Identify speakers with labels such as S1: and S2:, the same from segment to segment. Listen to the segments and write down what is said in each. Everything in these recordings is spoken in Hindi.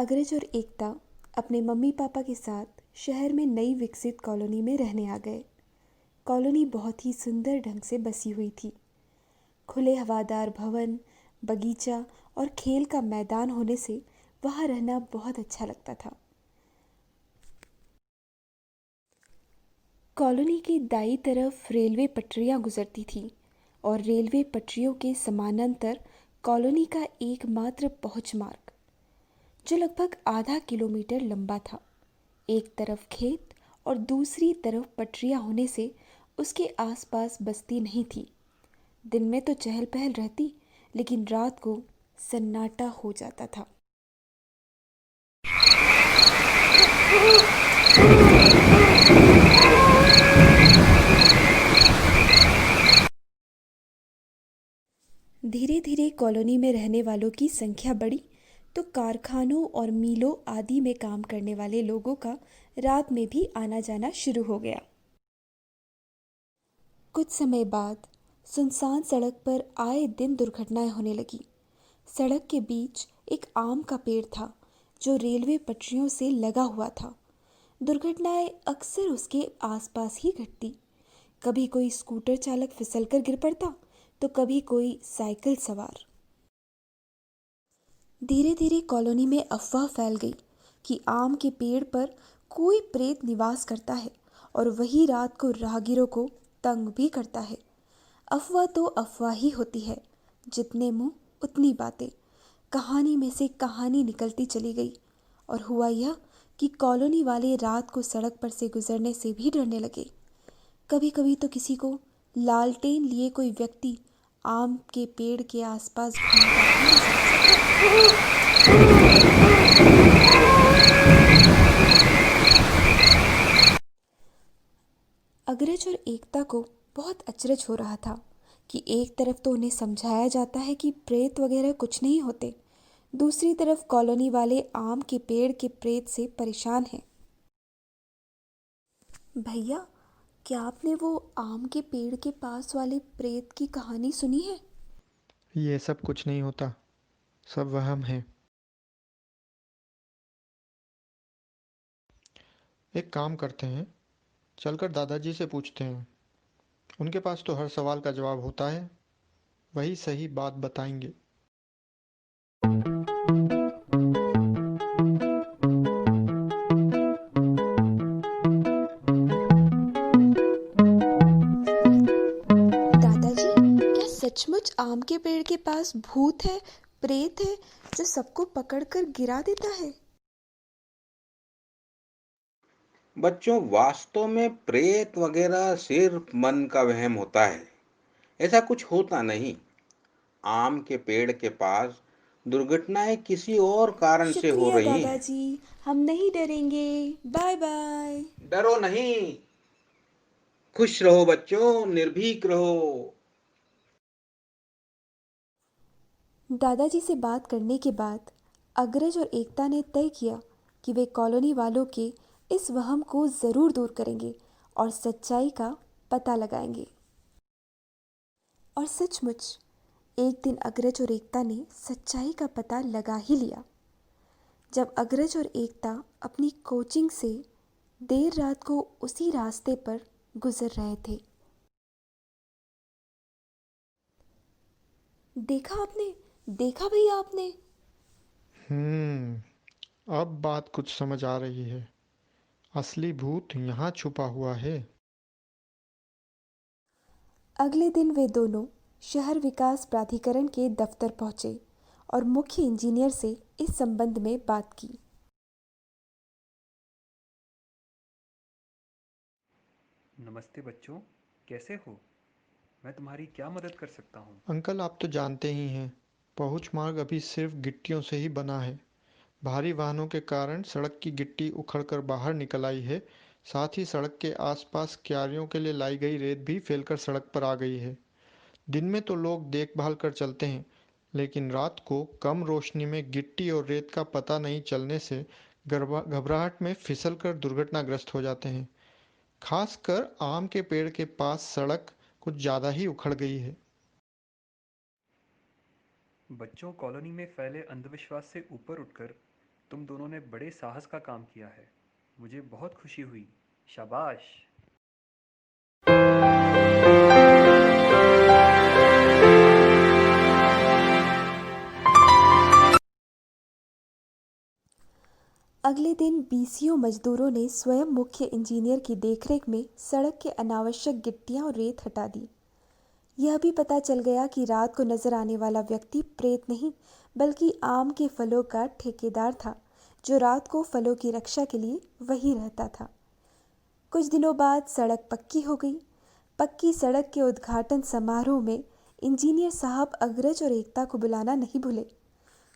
S1: अग्रज और एकता अपने मम्मी पापा के साथ शहर में नई विकसित कॉलोनी में रहने आ गए। कॉलोनी बहुत ही सुंदर ढंग से बसी हुई थी। खुले हवादार भवन, बगीचा और खेल का मैदान होने से वहाँ रहना बहुत अच्छा लगता था। कॉलोनी की दाईं तरफ रेलवे पटरियां गुजरती थी और रेलवे पटरियों के समानांतर कॉलोनी का एकमात्र पहुंच मार्ग, जो लगभग आधा किलोमीटर लंबा था। एक तरफ खेत और दूसरी तरफ पटरियां होने से उसके आसपास बस्ती नहीं थी। दिन में तो चहल पहल रहती, लेकिन रात को सन्नाटा हो जाता था। धीरे धीरे कॉलोनी में रहने वालों की संख्या बढ़ी तो कारखानों और मिलों आदि में काम करने वाले लोगों का रात में भी आना जाना शुरू हो गया। कुछ समय बाद सुनसान सड़क पर आए दिन दुर्घटनाएं होने लगी। सड़क के बीच एक आम का पेड़ था जो रेलवे पटरियों से लगा हुआ था। दुर्घटनाएं अक्सर उसके आसपास ही घटती। कभी कोई स्कूटर चालक फिसलकर गिर पड़ता तो कभी कोई साइकिल सवार। धीरे धीरे कॉलोनी में अफवाह फैल गई कि आम के पेड़ पर कोई प्रेत निवास करता है और वही रात को राहगीरों को तंग भी करता है। अफवाह तो अफवाह ही होती है, जितने मुंह उतनी बातें। कहानी में से कहानी निकलती चली गई और हुआ यह कि कॉलोनी वाले रात को सड़क पर से गुजरने से भी डरने लगे। कभी कभी तो किसी को लालटेन लिए कोई व्यक्ति आम के पेड़ के आसपास घूमता भी नजर आता। अग्रज और एकता को बहुत अचरज हो रहा था कि एक तरफ तो उन्हें समझाया जाता है कि प्रेत वगैरह कुछ नहीं होते, दूसरी तरफ कॉलोनी वाले आम के पेड़ के प्रेत से परेशान हैं। भैया, क्या आपने वो आम के पेड़ के पास वाले प्रेत की कहानी सुनी है?
S2: ये सब कुछ नहीं होता, सब वहम है। एक काम करते हैं, चलकर दादाजी से पूछते हैं। उनके पास तो हर सवाल का जवाब होता है, वही सही बात बताएंगे।
S1: दादाजी, क्या सचमुच आम के पेड़ के पास भूत है, प्रेत है, जो सबको पकड़कर गिरा देता है?
S3: बच्चों, वास्तव में प्रेत वगैरह सिर्फ मन का वहम होता है। ऐसा कुछ होता नहीं। आम के पेड़ के पास दुर्घटनाएं किसी और कारण से हो
S1: शुक्रिया
S3: रही हैं।
S1: दादाजी, हम नहीं डरेंगे। Bye bye.
S3: डरो नहीं, खुश रहो बच्चों, निर्भीक रहो।
S1: दादाजी से बात करने के बाद अग्रज और एकता ने तय किया कि वे कॉलोनी वालों के इस वहम को ज़रूर दूर करेंगे और सच्चाई का पता लगाएंगे। और सचमुच एक दिन अग्रज और एकता ने सच्चाई का पता लगा ही लिया। जब अग्रज और एकता अपनी कोचिंग से देर रात को उसी रास्ते पर गुजर रहे थे। देखा आपने? देखा भैया आपने?
S2: अब बात कुछ समझ आ रही है। असली भूत यहाँ छुपा हुआ है।
S1: अगले दिन वे दोनों शहर विकास प्राधिकरण के दफ्तर पहुंचे और मुख्य इंजीनियर से इस संबंध में बात की।
S4: नमस्ते बच्चों, कैसे हो? मैं तुम्हारी क्या मदद कर सकता हूँ?
S2: अंकल, आप तो जानते ही हैं, पहुंच मार्ग अभी सिर्फ गिट्टियों से ही बना है। भारी वाहनों के कारण सड़क की गिट्टी उखड़कर बाहर निकल आई है। साथ ही सड़क के आसपास क्यारियों के लिए लाई गई रेत भी फैलकर सड़क पर आ गई है। दिन में तो लोग देखभाल कर चलते हैं, लेकिन रात को कम रोशनी में गिट्टी और रेत का पता नहीं चलने से घबराहट में फिसल कर दुर्घटनाग्रस्त हो जाते हैं। खासकर आम के पेड़ के पास सड़क कुछ ज़्यादा ही उखड़ गई है।
S4: बच्चों, कॉलोनी में फैले अंधविश्वास से ऊपर उठकर तुम दोनों ने बड़े साहस का काम किया है। मुझे बहुत खुशी हुई। शाबाश।
S1: अगले दिन बीसीओ मजदूरों ने स्वयं मुख्य इंजीनियर की देखरेख में सड़क के अनावश्यक गिट्टियां और रेत हटा दी। यह भी पता चल गया कि रात को नजर आने वाला व्यक्ति प्रेत नहीं बल्कि आम के फलों का ठेकेदार था, जो रात को फलों की रक्षा के लिए वहीं रहता था। कुछ दिनों बाद सड़क पक्की हो गई। पक्की सड़क के उद्घाटन समारोह में इंजीनियर साहब अग्रज और एकता को बुलाना नहीं भूले।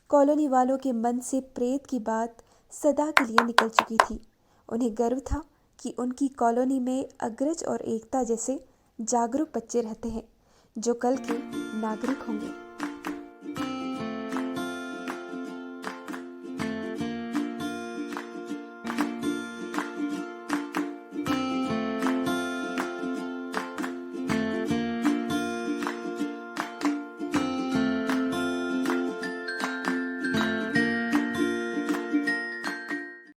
S1: कॉलोनी वालों के मन से प्रेत की बात सदा के लिए निकल चुकी थी। उन्हें गर्व था कि उनकी कॉलोनी में अग्रज और एकता जैसे जागरूक बच्चे रहते हैं, जो कल के नागरिक होंगे।